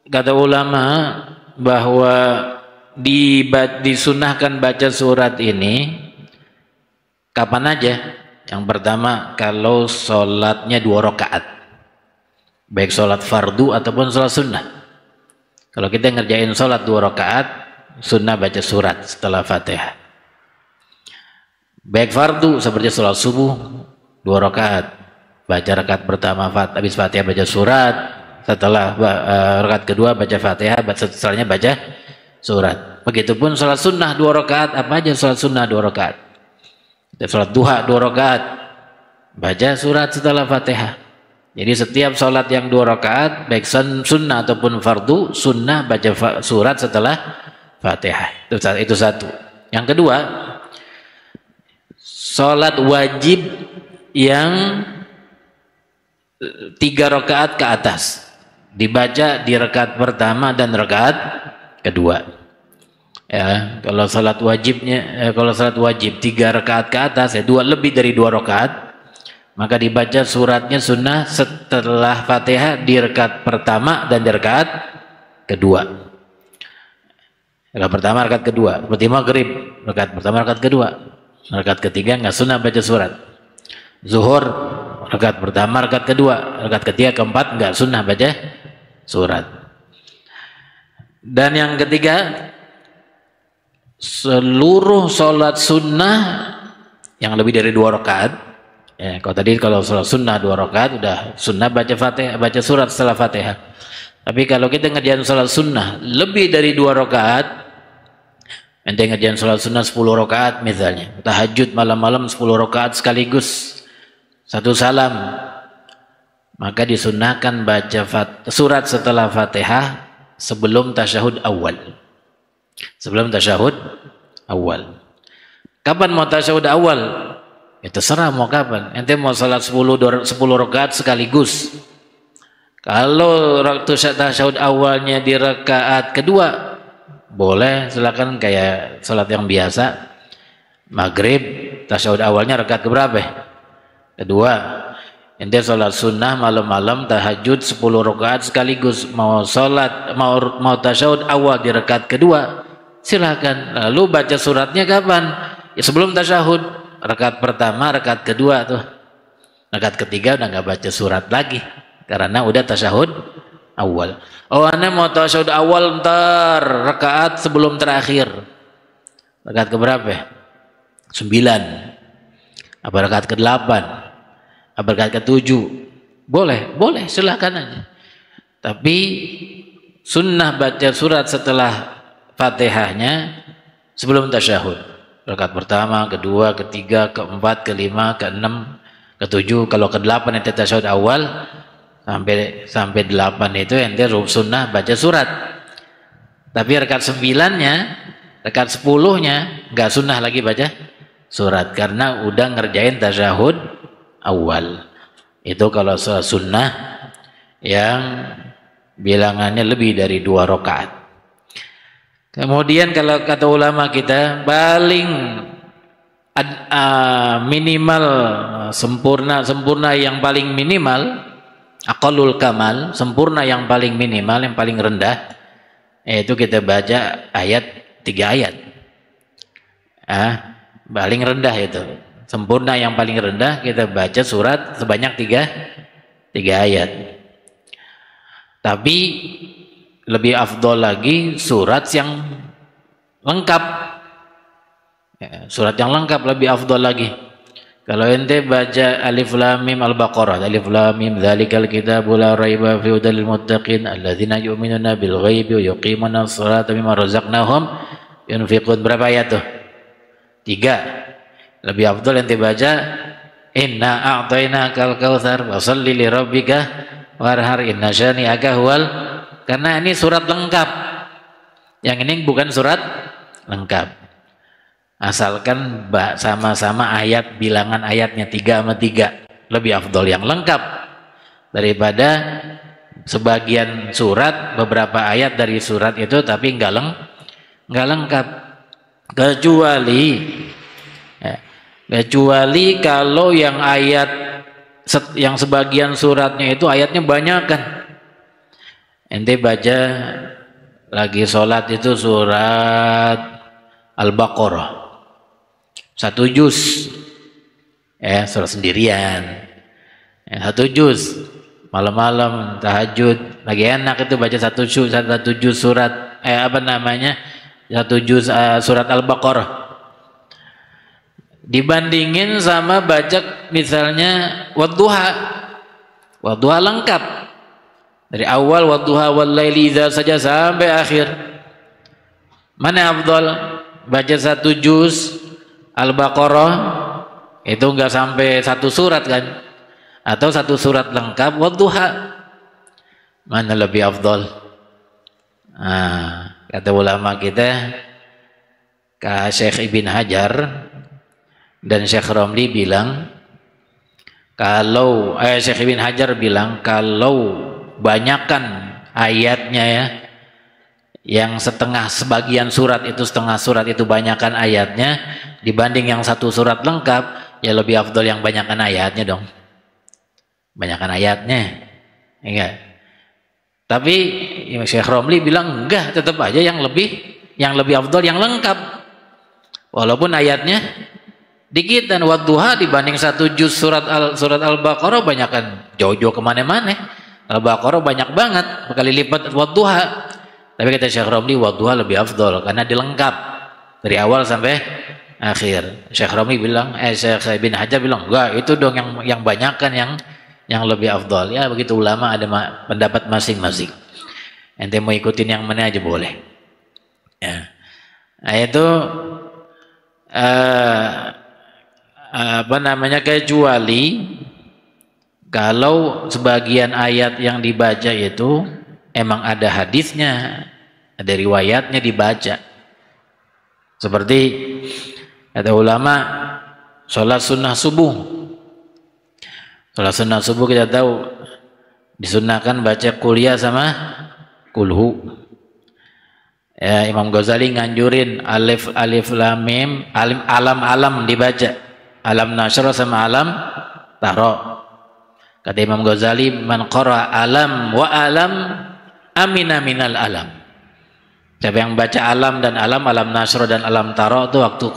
kata ulama bahwa disunahkan baca surat ini kapan aja. Yang pertama, kalau sholatnya 2 rakaat, baik sholat fardu ataupun sholat sunnah. Kalau kita ngerjain sholat 2 rakaat, sunnah baca surat setelah Fatihah. Baik fardu seperti sholat subuh 2 rakaat, baca rakaat pertama habis Fatihah baca surat, setelah rakaat kedua baca Fatihah, setelahnya baca surat. Begitupun sholat sunnah 2 rakaat, apa aja sholat sunnah 2 rakaat. Sholat duha 2 rakaat, baca surat setelah Fatihah. Jadi setiap sholat yang 2 rakaat, baik sunnah ataupun fardu, sunnah baca surat setelah Fatihah. Itu satu. Yang kedua, sholat wajib yang 3 rakaat ke atas dibaca di rakaat pertama dan rakaat kedua. Ya, kalau salat wajibnya, kalau salat wajib 3 rakaat ke atas, 2 lebih dari 2 rakaat, maka dibaca suratnya sunnah setelah Fatihah di rakaat pertama dan di rakaat kedua. Rakaat pertama, rakaat kedua, seperti maghrib, rakaat pertama, rakaat kedua, rakaat ketiga nggak sunnah baca surat. Zuhur, rakaat pertama, rakaat kedua, rakaat ketiga, keempat nggak sunnah baca surat. Dan yang ketiga, seluruh sholat sunnah yang lebih dari 2 rakaat, ya, kalau sholat sunnah 2 rakaat udah sunnah baca Fatihah, baca surat setelah Fatihah. Tapi kalau kita ngerjain sholat sunnah lebih dari 2 rakaat, ente ngerjain sholat sunnah 10 rakaat misalnya, tahajud malam-malam 10 rakaat sekaligus, 1 salam, maka disunnahkan baca surat setelah Fatihah sebelum tasyahud awal. Sebelum tasyahud awal. Kapan mau tasyahud awal? Ya terserah mau kapan. Ente mau salat 10 rakaat sekaligus. Kalau tasyahud awalnya di rakaat kedua, boleh, silakan kayak salat yang biasa. Maghrib tasyahud awalnya rakaat keberapa? Kedua. Ente sholat sunnah malam-malam tahajud 10 rakaat sekaligus, mau tasyahud awal di rakaat kedua, silakan. Lalu baca suratnya kapan? Ya sebelum tasyahud, rakaat pertama, rakaat kedua tuh. Rakaat ketiga udah nggak baca surat lagi karena udah tasyahud awal. Oh, ane mau tasyahud awal ntar rakaat sebelum terakhir. Rakaat keberapa? 9. Apa rakaat ke-8? Rakaat ke-7, boleh silahkan aja. Tapi sunnah baca surat setelah Fatihahnya sebelum tasyahud. Rakaat pertama, kedua, ketiga, keempat, kelima, keenam, ketujuh. Kalau ke-8 ente tasyahud awal sampai 8 itu ente sunnah baca surat. Tapi rakaat 9-nya, rakaat 10-nya nggak sunnah lagi baca surat karena udah ngerjain tasyahud awal. Itu kalau sunnah yang bilangannya lebih dari 2 rakaat. Kemudian kalau kata ulama kita paling minimal sempurna yang paling minimal, aqallul kamal, sempurna yang paling minimal, yang paling rendah, yaitu kita baca 3 ayat. Paling rendah itu. Sempurna yang paling rendah kita baca surat sebanyak 3 ayat. Tapi lebih afdol lagi surat yang lengkap. Ya, surat yang lengkap lebih afdol lagi. Kalau ente baca Alif Lam Mim Al-Baqarah, Alif Lam Mim dzalikal kitabu la raiba fihi hudal lil muttaqin alladzina yu'minuna bil ghaibi wa yuqimuna ash-shalata mimma razaqnahum yunfiqun. Berapa ayat tuh? 3. Lebih afdal ente baca inna a'tainakal kautsar washolli li rabbika warhar inna syani'aka huwal, karena ini surat lengkap. Yang ini bukan surat lengkap. Asalkan sama-sama ayat, bilangan ayatnya 3 sama 3. Lebih afdal yang lengkap daripada sebagian surat, beberapa ayat dari surat itu tapi enggak lengkap. Kecuali kalau yang ayat yang sebagian suratnya itu ayatnya banyak kan, ente baca lagi sholat itu surat Al-Baqarah 1 juz, surat sendirian, 1 juz, malam-malam tahajud lagi enak itu baca 1 juz surat 1 juz surat Al-Baqarah, dibandingin sama baca misalnya wadduha lengkap dari awal wadduha wal laili idza saja sampai akhir, mana afdal? Baca 1 juz Al-Baqarah itu enggak sampai 1 surat kan, atau 1 surat lengkap wadduha, mana lebih afdal? Kata ulama kita, Syekh Ibn Hajar dan Syekh Romli bilang, kalau Syekh Ibn Hajar bilang kalau banyakkan ayatnya ya, yang sebagian surat itu banyakkan ayatnya dibanding yang 1 surat lengkap, ya lebih afdal yang banyakkan ayatnya dong, banyakkan ayatnya, enggak. Tapi Syekh Romli bilang enggak, tetap aja yang lebih afdal yang lengkap, walaupun ayatnya dikitan. Wadduha dibanding 1 juz surat Al-Baqarah banyakkan jauh-jauh kemana-mana. Al-Baqarah banyak banget, berkali lipat wadduha. Tapi kata Syekh Romli wadduha lebih afdal karena dilengkap dari awal sampai akhir. Syekh Romli bilang, Syekh Ibn Hajar bilang enggak, itu dong yang banyakkan yang lebih afdal. Ya begitu, ulama ada pendapat masing-masing. Ente mau ikutin yang mana aja boleh. Ya. Nah, itu kecuali kalau sebagian ayat yang dibaca itu emang ada hadisnya, ada riwayatnya dibaca. Seperti kata ulama, sholat sunnah subuh. Sholat sunnah subuh kita tahu disunnahkan baca kuliah sama kulhu. Ya, Imam Ghazali nganjurin alif lam mim, alam dibaca, alam nasyr sama alam tara. Kata Imam Ghazali, man qara alam wa alam amina minal alam. Siapa yang baca alam dan alam nasyr dan alam tara itu waktu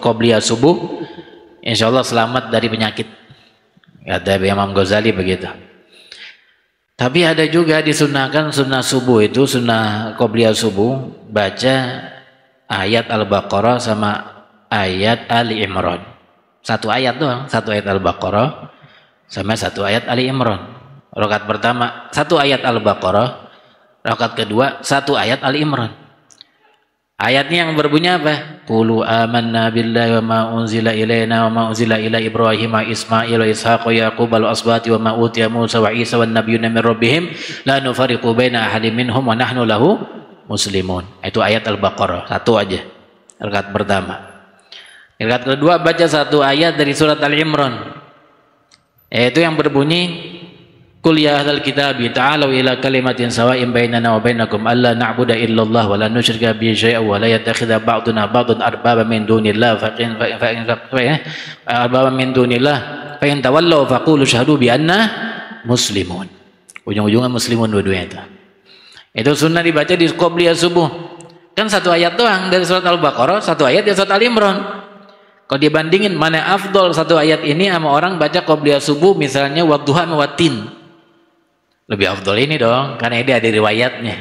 qobliyah subuh, insyaallah selamat dari penyakit. Kata Imam Ghazali begitu. Tapi ada juga disunahkan sunnah subuh itu, sunnah qobliyah subuh, baca ayat Al-Baqarah sama ayat Ali Imran. 1 ayat doang, 1 ayat Al-Baqarah sama 1 ayat Ali Imran. Rakaat pertama 1 ayat Al-Baqarah, rakaat kedua 1 ayat Ali Imran. Ayatnya yang berbunyi apa? Qulu amanna billahi wa ma unzila ilaina wa ma unzila ila Ibrahim wa Ismail wa Ishaq wa Yaqub wal asbati wa ma utiya Musa wa Isa wan nabiyyuna min rabbihim la nufariqu baina ahadin minhum wa nahnu lahu muslimun. Itu ayat Al-Baqarah, 1 aja. Rakaat pertama. Rakaat kedua baca 1 ayat dari surat Ali Imran. Yaitu yang berbunyi Qul ya ahlal kitabi ta'alu ila kalimatin sawa'in bainana wa bainakum alla na'budu illallah wa la nusyrika bihi syai'an wa la yattakhidha ba'duna ba'dan arbaba min dunillah fa in tawallaw faqulu syahadu bi anna muslimun. Ujung-ujungnya muslimun dua-duanya itu. Itu sunnah dibaca di qobliyah subuh. Kan 1 ayat doang dari surat Al-Baqarah, 1 ayat dari surat Ali Imran. Kalau dibandingin mana afdol 1 ayat ini sama orang baca qobliyah subuh misalnya wadduha watin, lebih afdol ini dong, karena ini ada riwayatnya,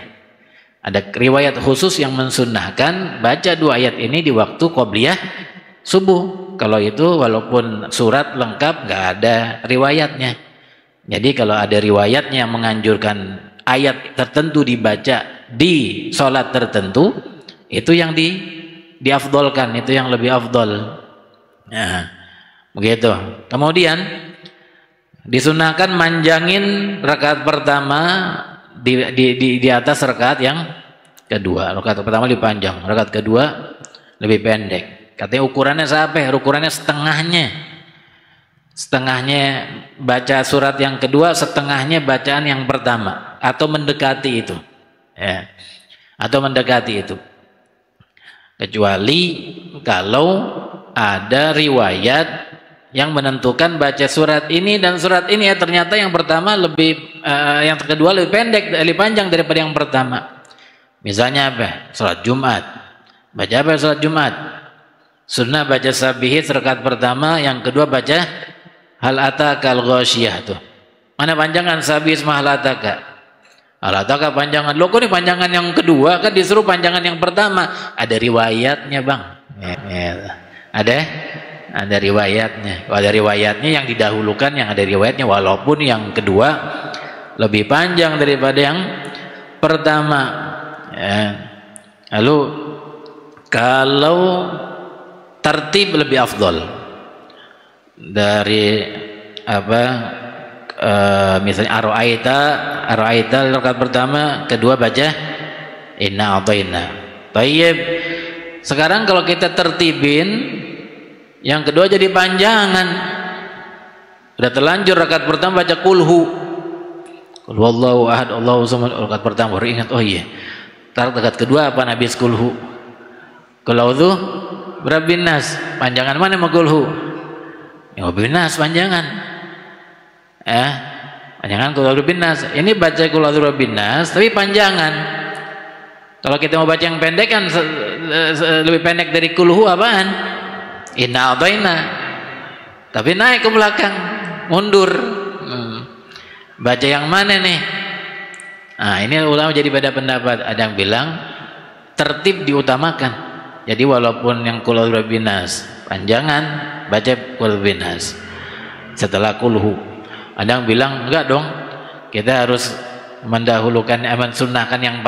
ada riwayat khusus yang mensunnahkan baca 2 ayat ini di waktu qobliyah subuh. Kalau itu walaupun surat lengkap nggak ada riwayatnya. Jadi kalau ada riwayatnya yang menganjurkan ayat tertentu dibaca di sholat tertentu, itu yang diafdolkan, itu yang lebih afdol. Nah, begitu. Kemudian disunahkan manjangin rakaat pertama di atas rakaat yang kedua. Rakaat pertama dipanjang, rakaat kedua lebih pendek. Katanya ukurannya sampai, ukurannya setengahnya baca surat yang kedua, setengahnya bacaan yang pertama, atau mendekati itu, ya, atau mendekati itu. Kecuali kalau ada riwayat yang menentukan baca surat ini dan surat ini ya, ternyata yang pertama yang kedua lebih pendek, lebih panjang daripada yang pertama. Misalnya apa? Salat Jumat. Baca apa salat Jumat? Sunnah baca Sabihit rakaat pertama, yang kedua baca Hal Ataka Al-Ghasyiyah tuh. Mana panjangan Sabihit sama Hal Ataka? Hal Ataka panjangan. Loh kok ini panjangan yang kedua, kan disuruh panjangan yang pertama. Ada riwayatnya, Bang. Ada riwayatnya. Ada riwayatnya yang didahulukan, yang ada riwayatnya, walaupun yang kedua lebih panjang daripada yang pertama. Ya. Lalu kalau tertib lebih afdol dari apa? Misalnya Ar-Ra'aita rakaat pertama, kedua baca Inna A'thaina. Baik. Sekarang kalau kita tertibin, yang kedua jadi panjangan. Udah terlanjur rakaat pertama baca kulhu. Qul huwallahu ahad, Allahu samad. Rakaat pertama baru ingat, oh iya. Rakaat kedua apa habis kulhu? Qul a'udzu birabbin nas. Panjangan mana mau kulhu? Ya birabbin nas panjangan. Panjangan qul a'udzu birabbin nas. Ini baca qul a'udzu birabbin nas tapi panjangan. Kalau kita mau baca yang pendek kan lebih pendek dari kulhu apaan? Inna A'thaina, tapi naik ke belakang, mundur. Baca yang mana nih? Nah, ini ulama jadi beda pendapat. Ada yang bilang tertib diutamakan. Jadi walaupun yang qul a'udzu birabbin nas panjangan, baca qul bin nas setelah kulhu. Ada yang bilang enggak dong, kita harus mendahulukan sunnahkan yang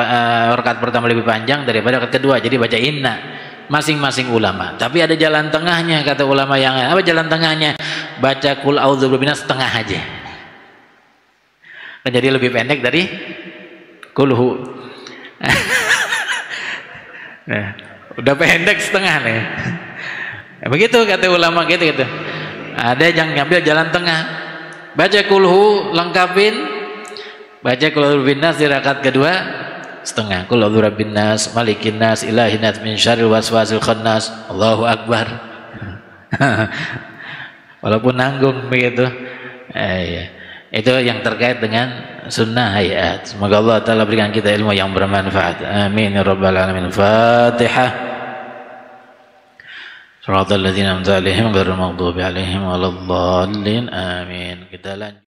rakaat pertama lebih panjang daripada rakaat kedua. Jadi baca inna. Masing-masing ulama, tapi ada jalan tengahnya kata ulama yang lain. Apa jalan tengahnya? Baca qul a'udzu birabbin nas setengah aja. Jadi lebih pendek dari kulhu. Nah, udah pendek setengah nih. Begitu kata ulama gitu. Ada yang ngambil jalan tengah. Baca kulhu lengkapin. Baca qul a'udzu birabbin nas di rakaat kedua setengah. Qul a'udzu birabbin nas, malikin nas, ilahin nas, min syarril waswasil khannas. Allahu akbar. Walaupun nanggung begitu. Ya. Itu yang terkait dengan sunnah hayat. Semoga Allah Ta'ala berikan kita ilmu yang bermanfaat. Amin ya rabbal alamin. Fatihah. Shiratal ladzina an'amta 'alaihim ghairil maghdubi 'alaihim waladdallin. Amin. Kita lanjut.